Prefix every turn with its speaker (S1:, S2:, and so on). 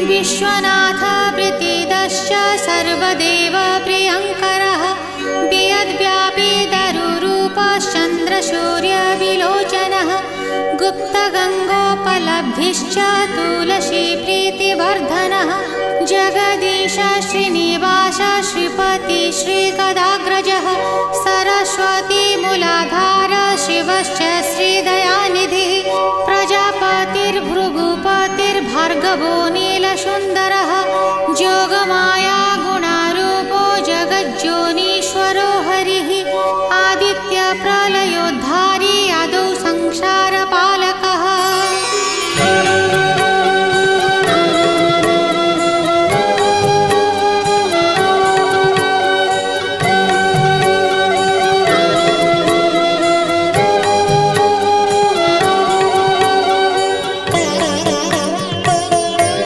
S1: विश्वनाथ प्रीतिदश्च सर्वदेव प्रियङ्करः वियद्व्यापी दरुरूपश्चन्द्रसूर्यविलोचनः गुप्तगङ्गोपलब्धिश्च तुलसी प्रीतिवर्धनः जगदीश श्रीनिवास श्रीपति श्रीगदाग्रजः सरस्वती मूलाधार शिवश्च श्रीदयानिधिः प्रजापतिर्भृगुपतिर्भार्गवो नीलसुन्दरः